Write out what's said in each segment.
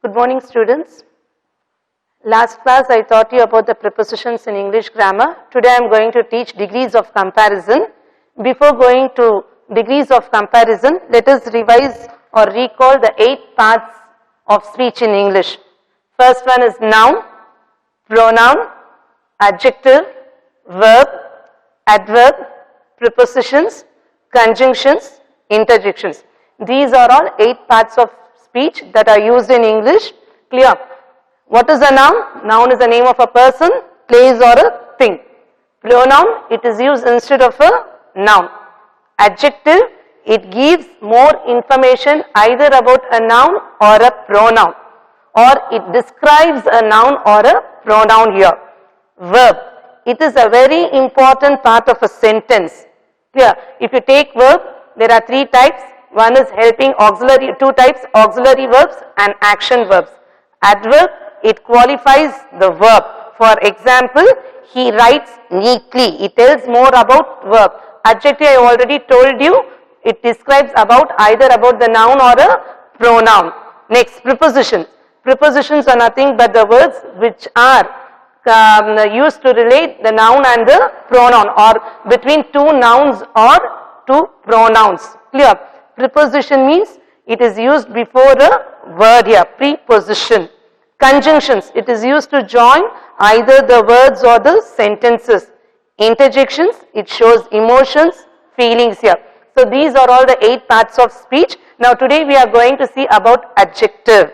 Good morning, students. Last class I taught you about the prepositions in English grammar. Today I am going to teach degrees of comparison. Before going to degrees of comparison, let us revise or recall the 8 parts of speech in English. First one is noun, pronoun, adjective, verb, adverb, prepositions, conjunctions, interjections. These are all 8 parts of speech that are used in English. Clear? What is a noun? Noun is the name of a person, place or a thing. Pronoun, it is used instead of a noun. Adjective, it gives more information either about a noun or a pronoun, or it describes a noun or a pronoun here. Verb, it is a very important part of a sentence. Clear? If you take verb, there are 3 types. One is helping auxiliary, 2 types, auxiliary verbs and action verbs. Adverb, it qualifies the verb. For example, he writes neatly. It tells more about verb. Adjective, I already told you, it describes about either about the noun or a pronoun. Next, prepositions. Prepositions are nothing but the words which are used to relate the noun and the pronoun, or between 2 nouns or 2 pronouns. Clear? Preposition means it is used before a word here, preposition. Conjunctions, it is used to join either the words or the sentences. Interjections, it shows emotions, feelings here. So these are all the 8 parts of speech. Now today we are going to see about adjective.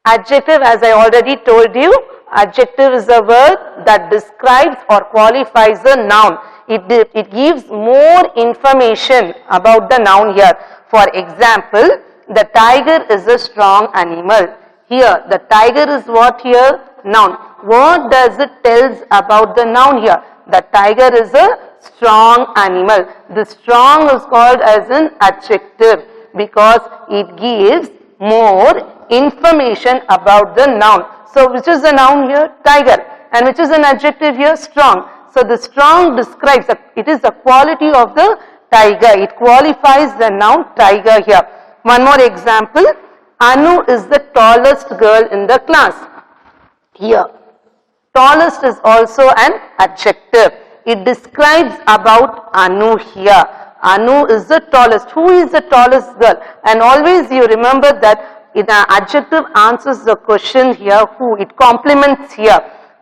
Adjective, as I already told you, adjective is a word that describes or qualifies a noun. It gives more information about the noun here. For example, the tiger is a strong animal. Here, the tiger is what here? Noun. What does it tells about the noun here? The tiger is a strong animal. The strong is called as an adjective because it gives more information about the noun. So, which is the noun here? Tiger. And which is an adjective here? Strong. So, the strong describes, it is the quality of the tiger. It qualifies the noun tiger here. One more example. Anu is the tallest girl in the class. Here, tallest is also an adjective. It describes about Anu here. Anu is the tallest. Who is the tallest girl? And always you remember that in an adjective answers the question here, who. It complements here.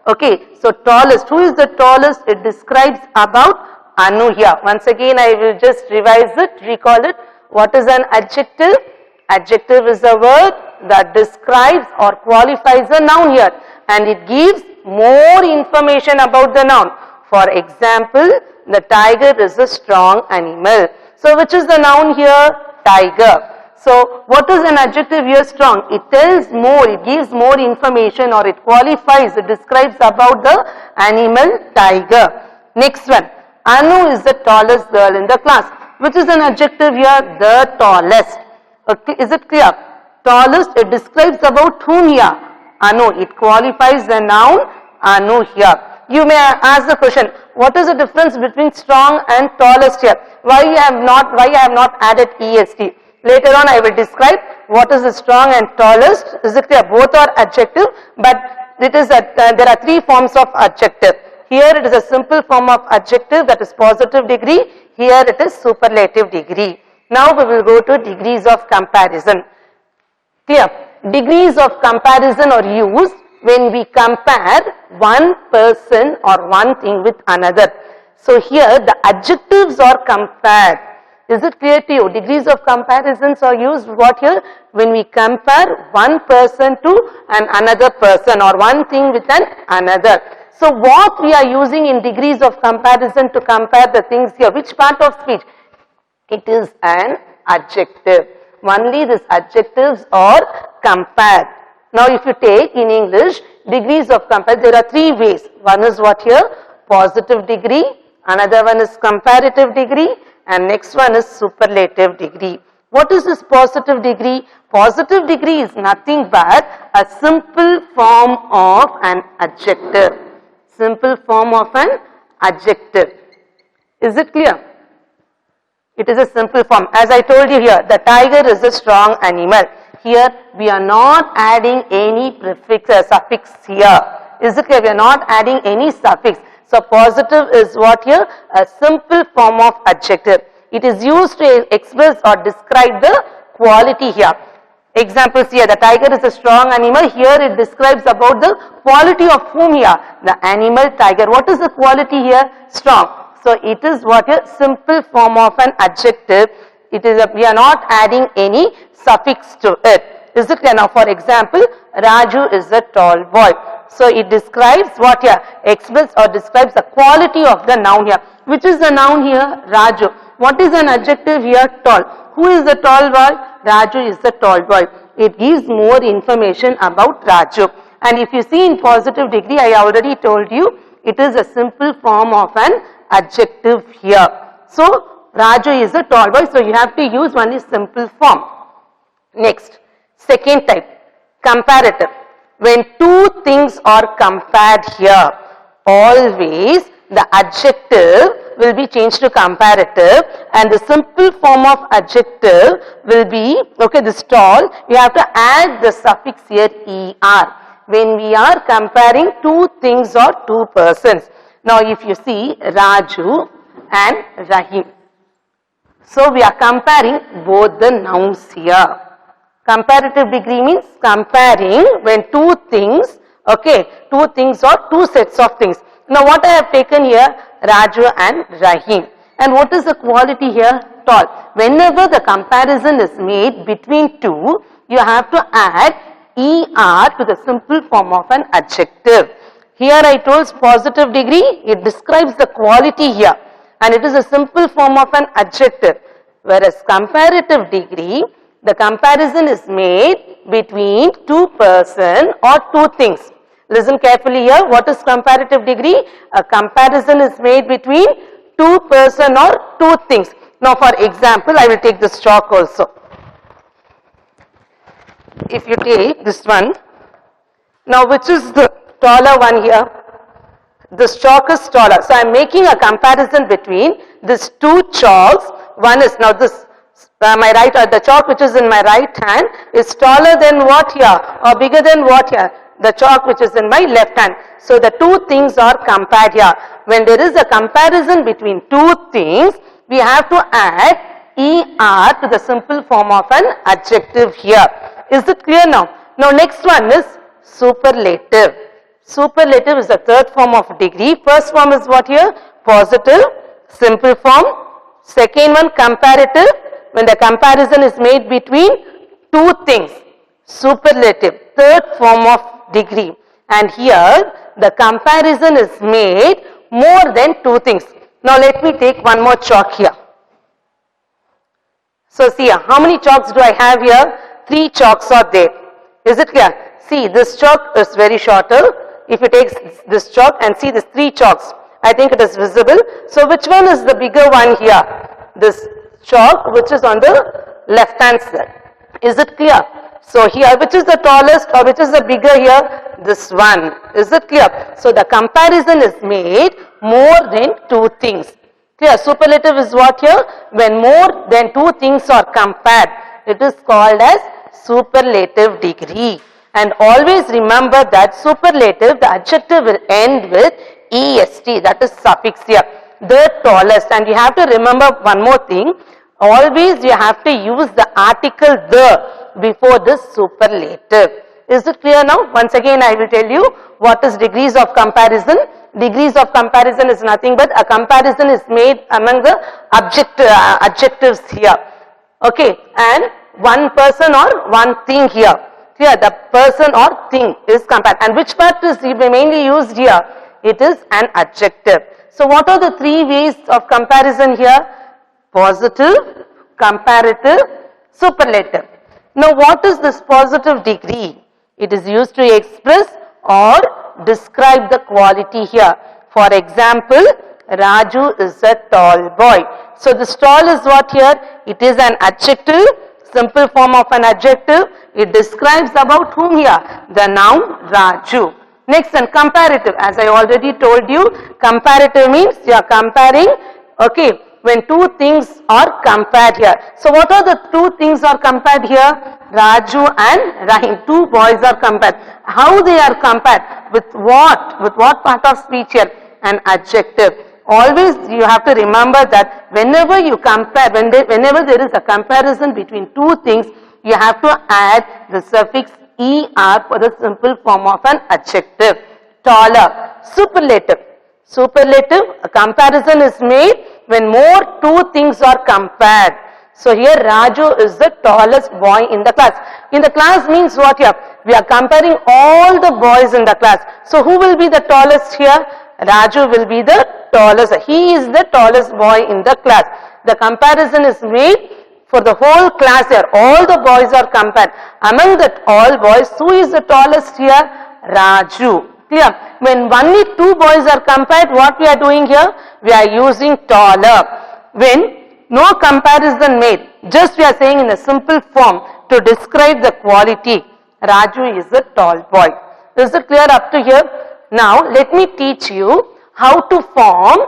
Okay, so tallest. Who is the tallest? It describes about Anu here. Once again I will just revise it, recall it. What is an adjective? Adjective is a word that describes or qualifies a noun here, and it gives more information about the noun. For example, the tiger is a strong animal. So which is the noun here? Tiger. So what is an adjective here? Strong. It tells more, it gives more information, or it qualifies, it describes about the animal tiger. Next one. Anu is the tallest girl in the class. Which is an adjective here? The tallest. Okay, is it clear? Tallest, it describes about whom here? Anu. It qualifies the noun Anu here. You may ask the question, what is the difference between strong and tallest here? Why I have not added est? Later on I will describe what is the strong and tallest. Is it clear? Both are adjective, but it is there are 3 forms of adjective. Here it is a simple form of adjective, that is positive degree. Here it is superlative degree. Now we will go to degrees of comparison. Clear? Degrees of comparison are used when we compare one person or one thing with another. So here the adjectives are compared. Is it clear to you? Degrees of comparisons are used what here? When we compare one person to another person, or one thing with another. So what we are using in degrees of comparison to compare the things here? Which part of speech? It is an adjective. Only these adjectives are compared. Now if you take in English degrees of comparison, there are 3 ways. One is what here? Positive degree. Another one is comparative degree. And next one is superlative degree. What is this positive degree? Positive degree is nothing but a simple form of an adjective. Simple form of an adjective. Is it clear? It is a simple form. As I told you here, the tiger is a strong animal. Here we are not adding any prefix suffix here. Is it clear? We are not adding any suffix. So positive is what here? A simple form of adjective. It is used to express or describe the quality here. Examples here, the tiger is a strong animal. Here it describes about the quality of whom here? The animal tiger. What is the quality here? Strong. So it is what a simple form of an adjective. It is we are not adding any suffix to it. Is it clear? Now for example, Raju is a tall boy. So it describes what here? Express or describes the quality of the noun here. Which is the noun here? Raju. What is an adjective here? Tall. Who is the tall boy? Raju is the tall boy. It gives more information about Raju. And if you see in positive degree, I already told you, it is a simple form of an adjective here. So Raju is a tall boy. So you have to use only simple form. Next, second type, comparative. When two things are compared here, always the adjective will be changed to comparative, and the simple form of adjective will be, okay, this tall, you have to add the suffix here er when we are comparing two things or two persons. Now if you see Raju and Rahim, so we are comparing both the nouns here. Comparative degree means comparing when two things, okay, two things or two sets of things. Now what I have taken here, Raju and Rahim. And what is the quality here? Tall. Whenever the comparison is made between two, you have to add er to the simple form of an adjective. Here I told positive degree, it describes the quality here, and it is a simple form of an adjective. Whereas comparative degree, the comparison is made between two person or two things. Listen carefully here. What is comparative degree? A comparison is made between two person or two things. Now for example, I will take this chalk also. If you take this one, now which is the taller one here? This chalk is taller. So I am making a comparison between these two chalks. One is now this. My right, the chalk which is in my right hand is taller than what here or bigger than what here? The chalk which is in my left hand. So the two things are compared here. When there is a comparison between two things, we have to add er to the simple form of an adjective here. Is it clear now? Now next one is superlative. Superlative is the third form of degree. First form is what here? Positive, simple form. Second one, comparative. When the comparison is made between two things, superlative, third form of degree. And here the comparison is made more than two things. Now let me take one more chalk here. So see here, how many chalks do I have here? 3 chalks are there. Is it clear? See, this chalk is very shorter. If you take this chalk and see these 3 chalks, I think it is visible. So which one is the bigger one here? This chalk which is on the left hand side. Is it clear? So here which is the tallest or which is the bigger here? This one. Is it clear? So the comparison is made more than 2 things. Clear? Superlative is what here? When more than 2 things are compared, it is called as superlative degree. And always remember that superlative, the adjective will end with est, that is suffix here. The tallest. And you have to remember one more thing. Always you have to use the article the before this superlative. Is it clear now? Once again I will tell you what is degrees of comparison. Degrees of comparison is nothing but a comparison is made among the adjectives here. Okay, and one person or one thing here. Here the person or thing is compared. And which part is mainly used here? It is an adjective. So what are the 3 ways of comparison here? Positive, comparative, superlative. Now what is this positive degree? It is used to express or describe the quality here. For example, Raju is a tall boy. So this tall is what here? It is an adjective, simple form of an adjective. It describes about whom here? The noun Raju. Next, and comparative. As I already told you, comparative means you are comparing, okay, when two things are compared here. So what are the two things are compared here? Raju and Rahim, two boys are compared. How they are compared? With what? With what part of speech here? An adjective. Always you have to remember that whenever you compare, whenever there is a comparison between two things, you have to add the suffix er for the simple form of an adjective. Taller, superlative. Superlative, a comparison is made when more two things are compared. So here Raju is the tallest boy in the class. In the class means what here? We are comparing all the boys in the class. So who will be the tallest here? Raju will be the tallest. He is the tallest boy in the class. The comparison is made for the whole class here. All the boys are compared. Among the all boys, who is the tallest here? Raju. Clear? When only two boys are compared, what we are doing here? We are using taller. When no comparison made, just we are saying in a simple form to describe the quality. Raju is a tall boy. Is it clear up to here? Now let me teach you how to form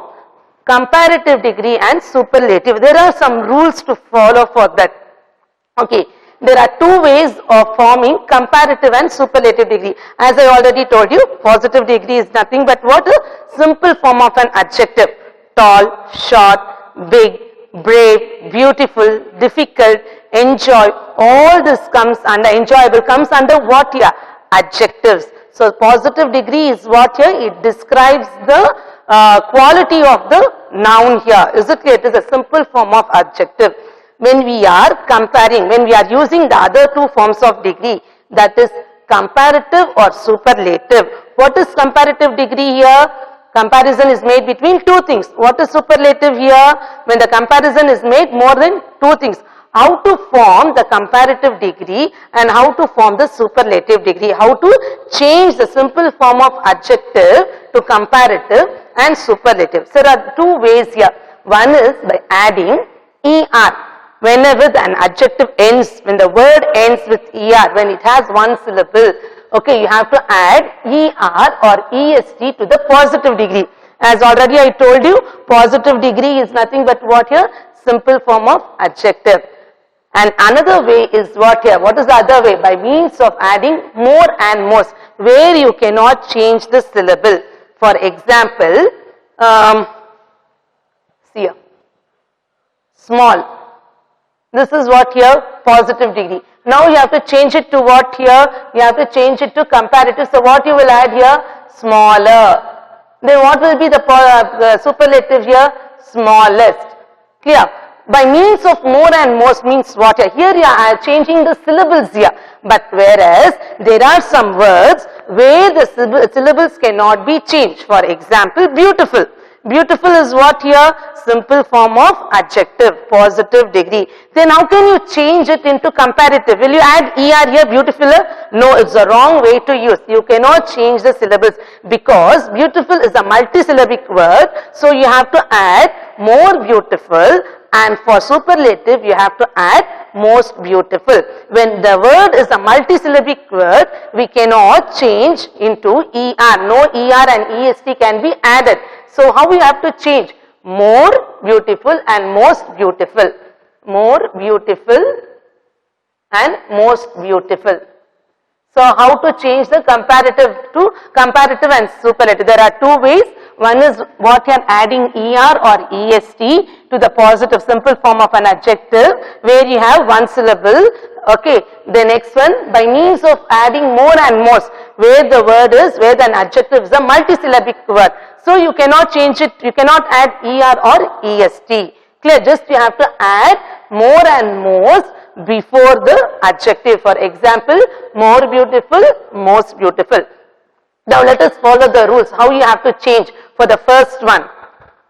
comparative degree and superlative. There are some rules to follow for that. Okay. There are two ways of forming comparative and superlative degree. As I already told you, positive degree is nothing but what? A simple form of an adjective. Tall, short, big, brave, beautiful, difficult, enjoy. All this comes under, enjoyable comes under what here? Adjectives. So positive degree is what here? It describes the quality of the noun here. Is it clear? It is a simple form of adjective. When we are comparing, when we are using the other two forms of degree, that is comparative or superlative. What is comparative degree here? Comparison is made between two things. What is superlative here? When the comparison is made more than two things. How to form the comparative degree and how to form the superlative degree. How to change the simple form of adjective to comparative and superlative. So there are two ways here. One is by adding er. Whenever an adjective ends, when the word ends with er, when it has one syllable, okay, you have to add er or est to the positive degree. As already I told you, positive degree is nothing but what here? Simple form of adjective. And another way is what here? What is the other way? By means of adding more and most, where you cannot change the syllable. For example, see here, small. This is what here? Positive degree. Now you have to change it to what here? You have to change it to comparative. So what you will add here? Smaller. Then what will be the superlative here? Smallest. Clear? By means of more and most means what here? Here you are changing the syllables here. But whereas there are some words where the syllables cannot be changed. For example, beautiful. Beautiful is what here? Simple form of adjective, positive degree. Then how can you change it into comparative? Will you add er here, beautiful? No, it's the wrong way to use. You cannot change the syllables because beautiful is a multisyllabic word. So you have to add more beautiful, and for superlative you have to add most beautiful. When the word is a multisyllabic word, we cannot change into er. No er and est can be added. So how we have to change? More beautiful and most beautiful. More beautiful and most beautiful. So how to change the comparative to comparative and superlative? There are two ways. One is what you are adding er or est to the positive simple form of an adjective where you have one syllable. Okay. The next one, by means of adding more and most, where the word is, where the adjective is a multisyllabic word. So you cannot change it, you cannot add er or est. Clear? Just you have to add more and most before the adjective. For example, more beautiful, most beautiful. Now let us follow the rules, how you have to change for the first one.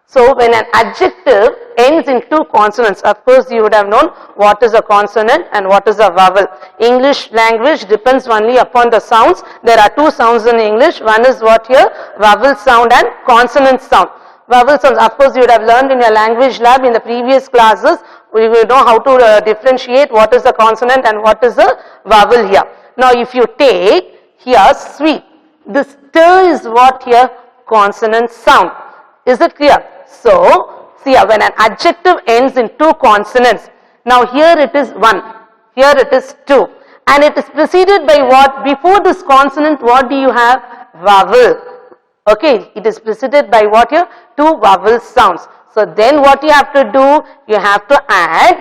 So when an adjective ends in two consonants, of course you would have known what is a consonant and what is a vowel. English language depends only upon the sounds. There are two sounds in English. One is what here? Vowel sound and consonant sound. Vowel sounds, of course you would have learned in your language lab in the previous classes. We will know how to differentiate what is a consonant and what is a vowel here. Now if you take here sweet, this t is what here? Consonant sound. Is it clear? So see when an adjective ends in two consonants, now here it is 1, here it is 2, and it is preceded by what? Before this consonant, what do you have? Vowel. Okay, it is preceded by what here? Two vowel sounds. So then what you have to do? You have to add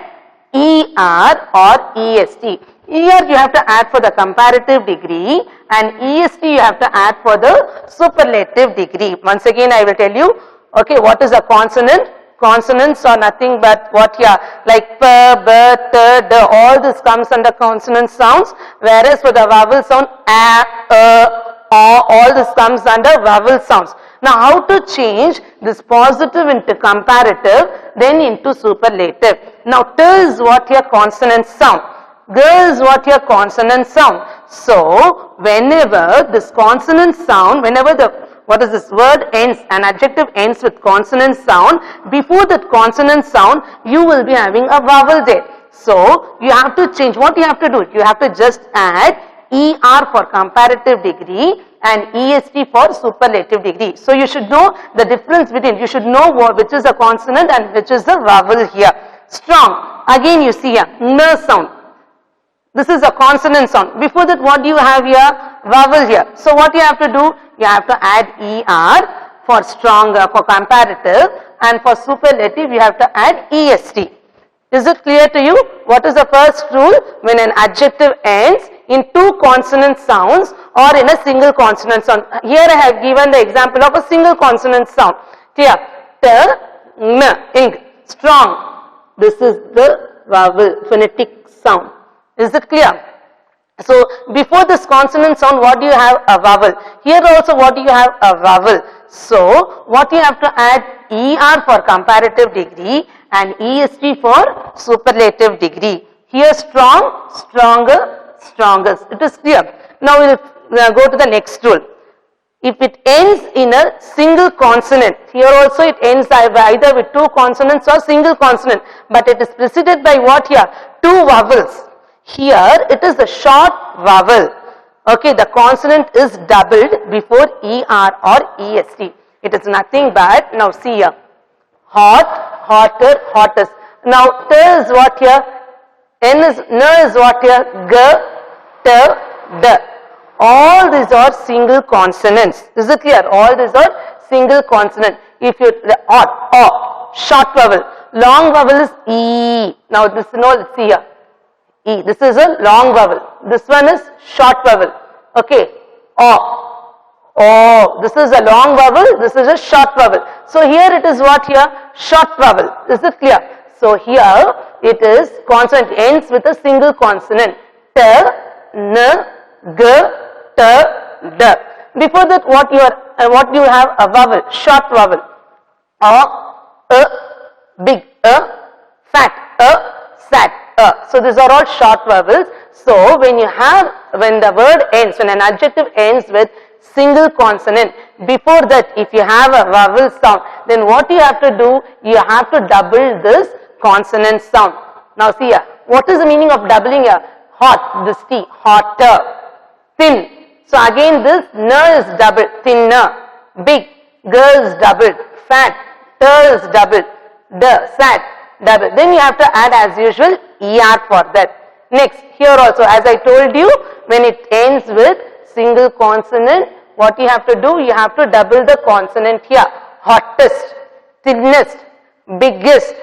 ER or EST. Here you have to add for the comparative degree and EST you have to add for the superlative degree. Once again I will tell you, okay, what is a consonant? Consonants are nothing but what here, like p, b, t, d, all this comes under consonant sounds, whereas for the vowel sound all this comes under vowel sounds. Now how to change this positive into comparative, then into superlative? Now t is what here? Consonant sound. G is what here? Consonant sound. So whenever this consonant sound, whenever the what is this word ends, an adjective ends with consonant sound, before that consonant sound you will be having a vowel there. So you have to change. What you have to do? You have to just add ER for comparative degree and EST for superlative degree. So you should know the difference between, you should know which is a consonant and which is the vowel here. Strong. Again you see here, N sound. This is a consonant sound. Before that what do you have here? Vowel here. So what you have to do? You have to add ER for strong, for comparative, and for superlative you have to add EST. Is it clear to you? What is the first rule? When an adjective ends in two consonant sounds or in a single consonant sound. Here I have given the example of a single consonant sound. Clear? T, N, ing. Strong. This is the vowel, phonetic sound. Is it clear? So before this consonant sound, what do you have? A vowel. Here also what do you have? A vowel. So what you have to add? ER for comparative degree and EST for superlative degree. Here strong, stronger, strongest. It is clear. Now we will go to the next rule. If it ends in a single consonant, here also it ends either with two consonants or single consonant, but it is preceded by what here? Two vowels. Here it is a short vowel. Okay, the consonant is doubled before ER or EST. It is nothing but, now see here, hot, hotter, hottest. Now T is what here? N is what here? G, T, D. All these are single consonants. Is it clear? All these are single consonant. If you, O, short vowel. Long vowel is E. Now this, let's see here. E. This is a long vowel. This one is short vowel. Okay. O. This is a long vowel. This is a short vowel. So here it is what here? Short vowel. Is it clear? So here it is consonant ends with a single consonant. T, N, G, T, D. Before that what do you have? A vowel, short vowel. Big, fat, sat. So these are all short vowels. So when the word ends, when an adjective ends with single consonant, before that if you have a vowel sound, then what you have to do? You have to double this consonant sound. Now see here, what is the meaning of doubling here? Hot, this T, hotter. Thin. So again this N is doubled, thinner. Big, G is doubled. Fat, T is doubled. D, sat, double. Then you have to add as usual ER for that. Next, here also as I told you, when it ends with single consonant, what you have to do? You have to double the consonant here. Hottest, thinnest, biggest,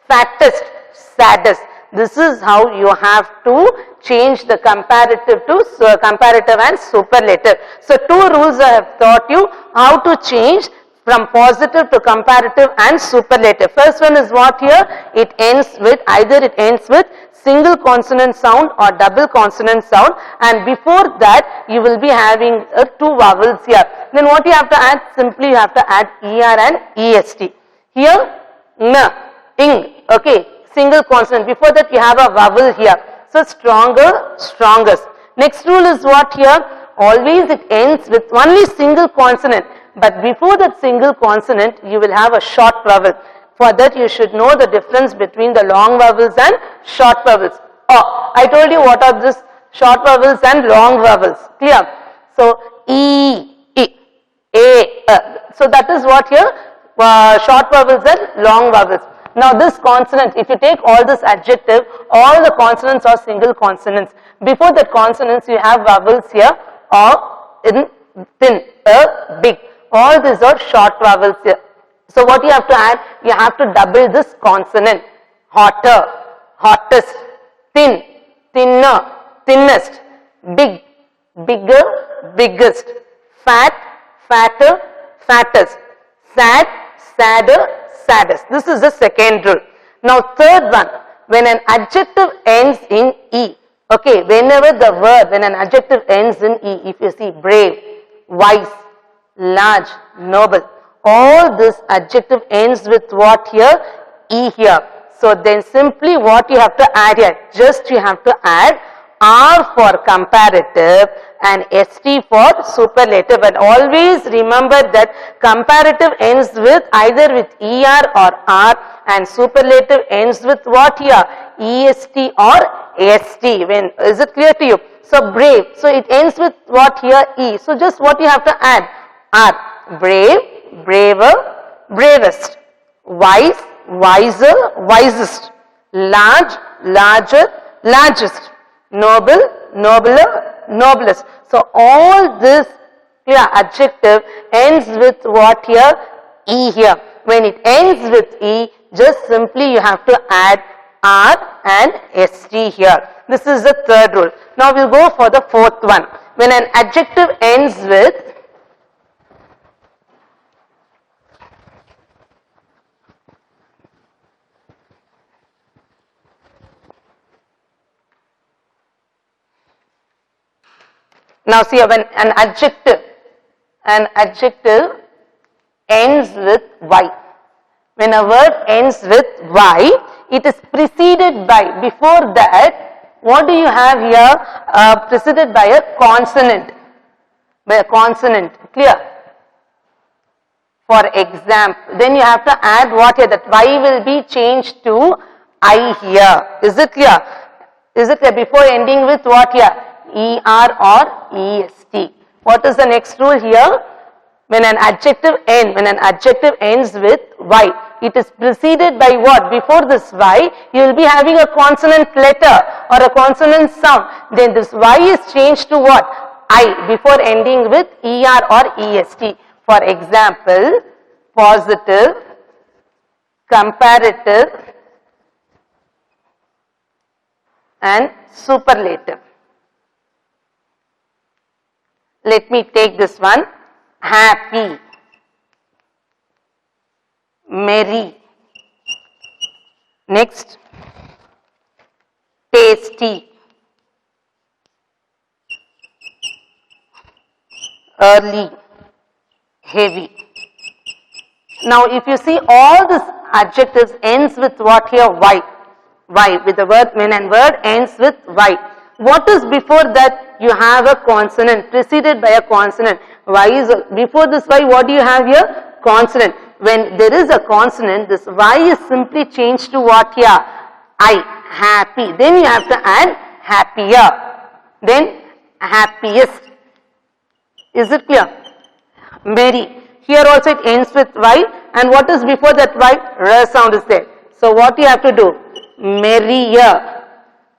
fattest, saddest. This is how you have to change the comparative to comparative and superlative. So two rules I have taught you how to change from positive to comparative and superlative. First one is what here? It ends with, either it ends with single consonant sound or double consonant sound, and before that you will be having two vowels here. Then what you have to add? Simply you have to add ER and EST. Here N, ing, okay, single consonant. Before that you have a vowel here. So stronger, strongest. Next rule is what here? Always it ends with only single consonant. But before that single consonant, you will have a short vowel. For that you should know the difference between the long vowels and short vowels. I told you what are these short vowels and long vowels. Clear? So E, A. So that is what here? short vowels and long vowels. Now this consonant, if you take all this adjective, all the consonants are single consonants. Before the consonants you have vowels here, or in, thin, big. All these are short vowels here. So what you have to add? You have to double this consonant. Hotter, hottest, thin, thinner, thinnest, big, bigger, biggest, fat, fatter, fattest, sad, sadder, saddest. This is the second rule. Now third one, when an adjective ends in E, okay, whenever the word, when an adjective ends in E, if you see brave, wise, large, noble, all this adjective ends with what here? E here. So then simply what you have to add here? Just you have to add R for comparative and ST for superlative, and always remember that comparative ends with either with ER or R and superlative ends with what here? EST or ST. When is it clear to you? So brave, so it ends with what here? E. So just what you have to add? R. Brave, braver, bravest. Wise, wiser, wisest. Large, larger, largest. Noble, nobler, noblest. So all this here adjective ends with what here? E here. When it ends with E, just simply you have to add R and ST here. This is the third rule. Now we'll go for the fourth one. When an adjective ends with now see, when an adjective ends with Y. When a word ends with Y, it is preceded by, before that, what do you have here? Preceded by a consonant. By a consonant. Clear? For example, then you have to add what here? That Y will be changed to I here. Is it clear? Is it clear? Before ending with what here? ER or EST. What is the next rule here? When an adjective ends with Y, it is preceded by what? Before this Y, you will be having a consonant letter or a consonant sound. Then this Y is changed to what? I, before ending with ER or EST. For example, positive, comparative, and superlative. Let me take this one. Happy, merry. Next, tasty, early, heavy. Now if you see all these adjectives ends with what here? Y. Y, with the word, when a word ends with Y. What is before that? You have a consonant preceded by a consonant. Y is, before this Y, what do you have here? Consonant. When there is a consonant, this Y is simply changed to what here? I. Happy. Then you have to add happier. Then happiest. Is it clear? Merry. Here also it ends with Y, and what is before that Y? R sound is there. So what you have to do? Merrier.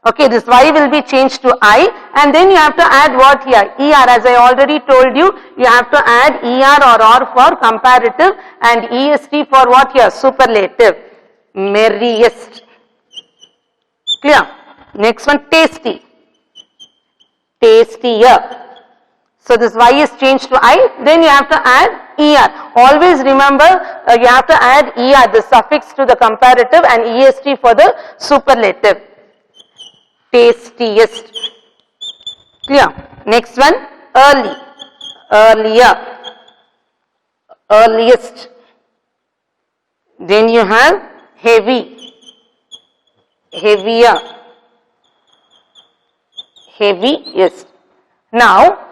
Okay, this Y will be changed to I, and then you have to add what here? ER. As I already told you, you have to add ER or R for comparative and EST for what here? Superlative. Merriest. Clear? Next one, tasty. Tastier. So this Y is changed to I, then you have to add ER. Always remember, you have to add ER, the suffix to the comparative, and EST for the superlative. Tastiest. Clear? Next one, early. Earlier. Earliest. Then you have heavy. Heavier. Heaviest. Now,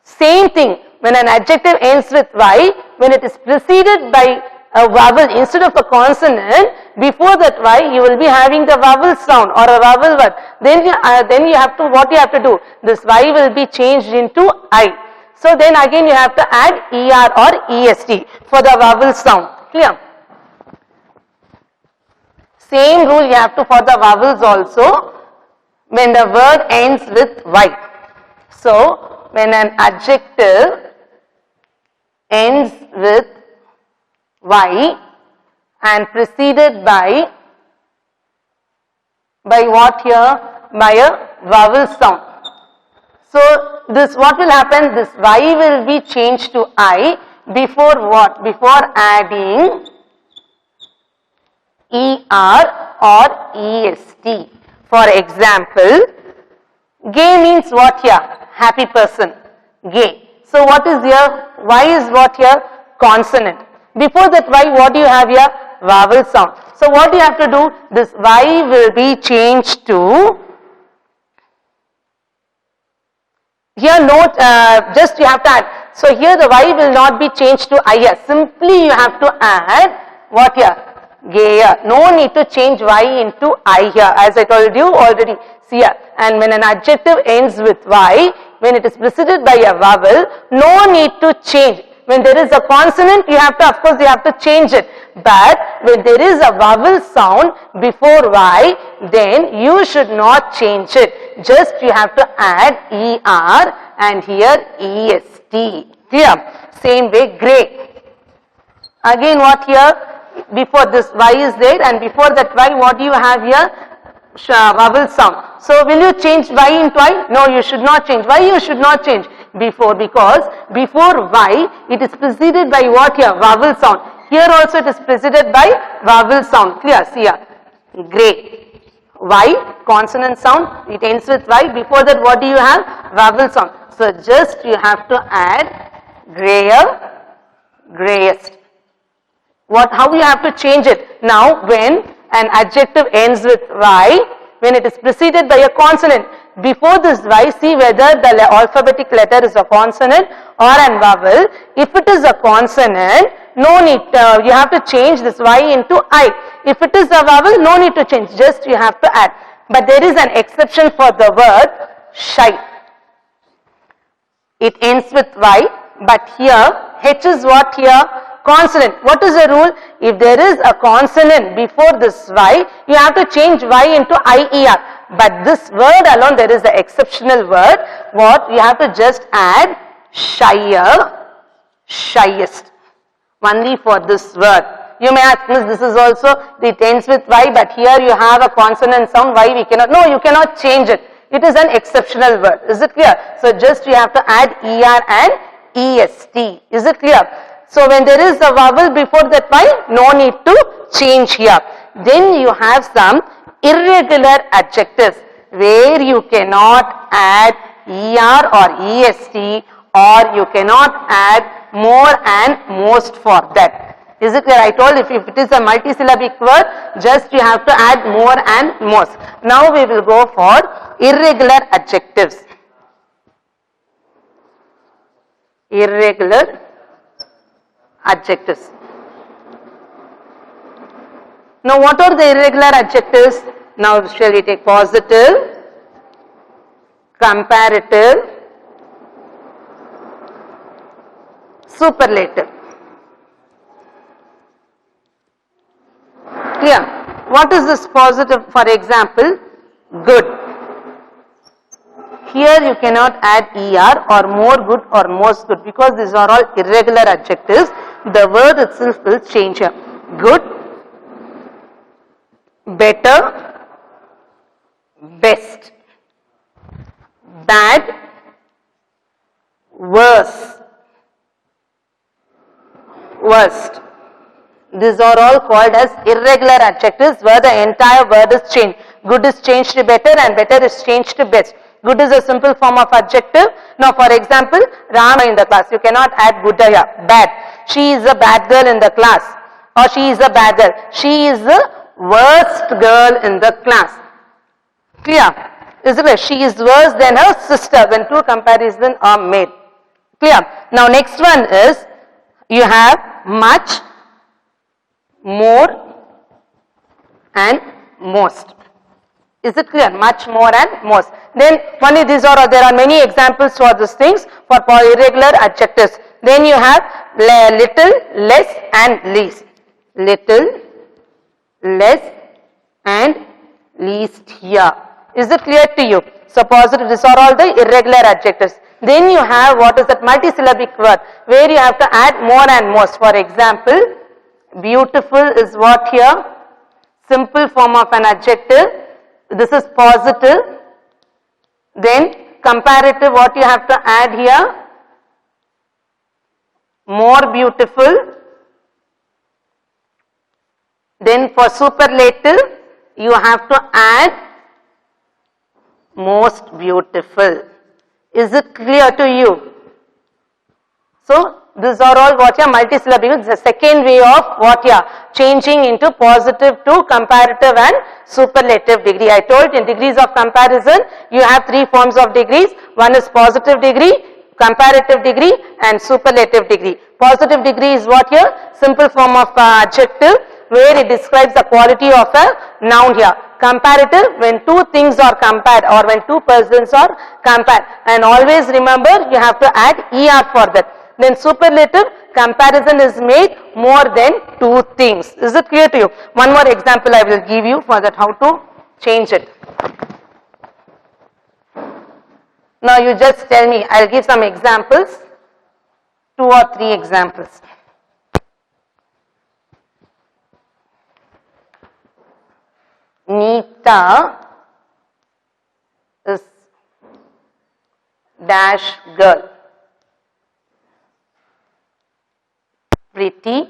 same thing, when an adjective ends with Y, when it is preceded by a vowel instead of a consonant, before that Y you will be having the vowel sound or a vowel word. Then you have to, what you have to do? This Y will be changed into I. So then again you have to add ER or EST for the vowel sound. Clear? Same rule you have to for the vowels also when the word ends with Y. So, when an adjective ends with Y and preceded by what here? By a vowel sound. So, this what will happen? This Y will be changed to I before what? Before adding ER or EST. For example, gay means what here? Happy person. Gay. So, what is here? Y is what here? Consonant. Before that Y, what do you have here? Vowel sound. So, what you have to do? This Y will be changed to, here note, just you have to add. So, here the Y will not be changed to I here. Simply you have to add what here? Gayer. No need to change Y into I here, as I told you already. See here. And when an adjective ends with Y, when it is preceded by a vowel, no need to change. When there is a consonant, you have to, of course, you have to change it. But when there is a vowel sound before Y, then you should not change it. Just you have to add ER and here EST. Clear? Same way, grey. Again, what here? Before this Y is there, and before that Y, what do you have here? Vowel sound. So, will you change Y into I? No, you should not change. Why you should not change? Before, because before Y, it is preceded by what here? Vowel sound. Here also it is preceded by vowel sound. Clear? See here. Grey. Y, consonant sound. It ends with Y. Before that, what do you have? Vowel sound. So, just you have to add grayer, greyest. How you have to change it? Now, when an adjective ends with Y, when it is preceded by a consonant, before this Y, see whether the alphabetic letter is a consonant or an vowel. If it is a consonant, no need, you have to change this Y into I. If it is a vowel, no need to change, just you have to add. But there is an exception for the word shy. It ends with Y, but here, H is what here? Consonant. What is the rule? If there is a consonant before this Y, you have to change Y into IER. But this word alone, there is the exceptional word. What? You have to just add shyer, shyest. Only for this word. You may ask, Miss, this is also, it ends with Y, but here you have a consonant sound, Y we cannot. No, you cannot change it. It is an exceptional word. Is it clear? So just you have to add ER and EST. Is it clear? So when there is a vowel before that Y, no need to change here. Then you have some irregular adjectives where you cannot add ER or EST, or you cannot add more and most for that. Is it clear? I told if it is a multisyllabic word, just you have to add more and most. Now we will go for irregular adjectives. Irregular adjectives. Now what are the irregular adjectives? Now shall we take positive, comparative, superlative. Clear? What is this positive? For example, good. Here you cannot add ER or more good or most good, because these are all irregular adjectives. The word itself will change here. Good, better, best, bad, worse, worst. These are all called as irregular adjectives where the entire word is changed. Good is changed to better and better is changed to best. Good is a simple form of adjective. Now for example, Rama in the class, you cannot add Buddha here. Bad. She is a bad girl in the class, or she is a bad girl. She is the worst girl in the class. Clear? Isn't it? She is worse than her sister when two comparisons are made. Clear? Now next one is, you have much, more and most. Is it clear? Much, more and most. Then only these are, there are many examples for these things for irregular adjectives. Then you have little, less and least. little, less and least here. Is it clear to you? So positive, these are all the irregular adjectives. Then you have what is that multisyllabic word where you have to add more and most. For example, beautiful is what here? Simple form of an adjective. This is positive. Then comparative, what you have to add here? More beautiful. Then for superlative, you have to add most beautiful. Is it clear to you? So these are all what your multisyllabic. It's the second way of what you are changing into positive to comparative and superlative degree. I told in degrees of comparison you have three forms of degrees. One is positive degree, comparative degree and superlative degree. Positive degree is what here? Simple form of adjective where it describes the quality of a noun here. Comparative, when two things are compared or when two persons are compared, and always remember you have to add ER for that. Then superlative, comparison is made more than two things. Is it clear to you? One more example I will give you for that how to change it. Now you just tell me, I will give some examples, 2 or 3 examples. Neeta is dash girl. Pretty,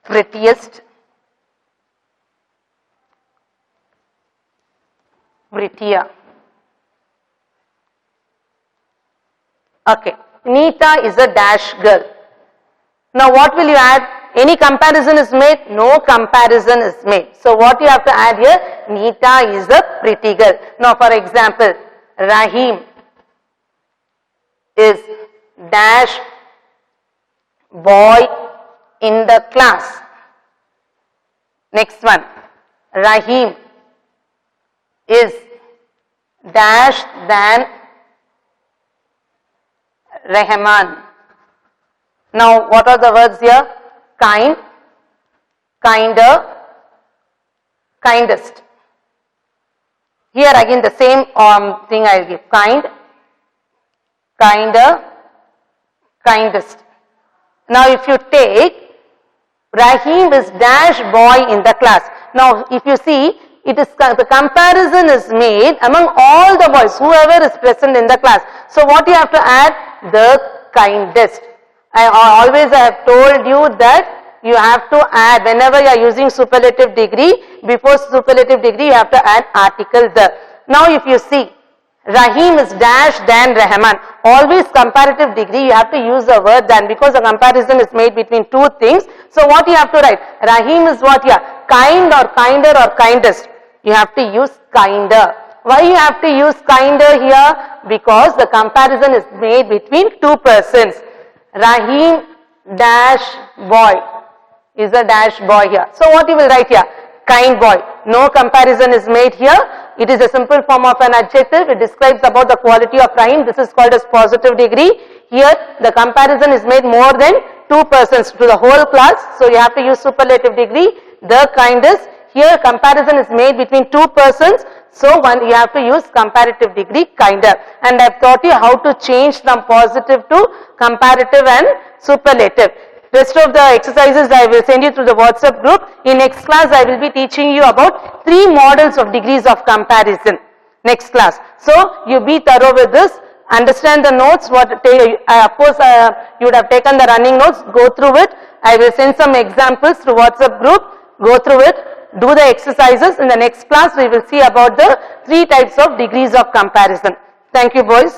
prettiest, prettier. Okay, Neeta is a dash girl. Now what will you add? Any comparison is made? No comparison is made. So what you have to add here? Neeta is a pretty girl. Now for example, Rahim is dash boy in the class. Next one, Rahim is dash than Rahman. Now what are the words here? Kind, kinder, kindest. Here again the same thing I will give. Kind, kinder, kindest. Now if you take Rahim is dash boy in the class. Now if you see, it is the comparison is made among all the boys, whoever is present in the class. So what you have to add? The kindest. I always have told you that you have to add, whenever you are using superlative degree, before superlative degree you have to add article the. Now if you see, Rahim is dash than Rahman. Always comparative degree you have to use the word than, because the comparison is made between two things. So what you have to write? Rahim is what here? Kind or kinder or kindest. You have to use kinder. Why you have to use kinder here? Because the comparison is made between two persons. Rahim dash boy is a dash boy here. So what you will write here? Kind boy. No comparison is made here. It is a simple form of an adjective. It describes about the quality of Rahim. This is called as positive degree. Here the comparison is made more than two persons to the whole class. So you have to use superlative degree. The kindest. Here comparison is made between two persons. So you have to use comparative degree kinder. And I have taught you how to change from positive to comparative and superlative. Rest of the exercises I will send you through the WhatsApp group. In next class I will be teaching you about 3 models of degrees of comparison. Next class. So you be thorough with this. Understand the notes. Of course you would have taken the running notes. Go through it. I will send some examples through WhatsApp group. Go through it. Do the exercises. In the next class we will see about the 3 types of degrees of comparison. Thank you boys.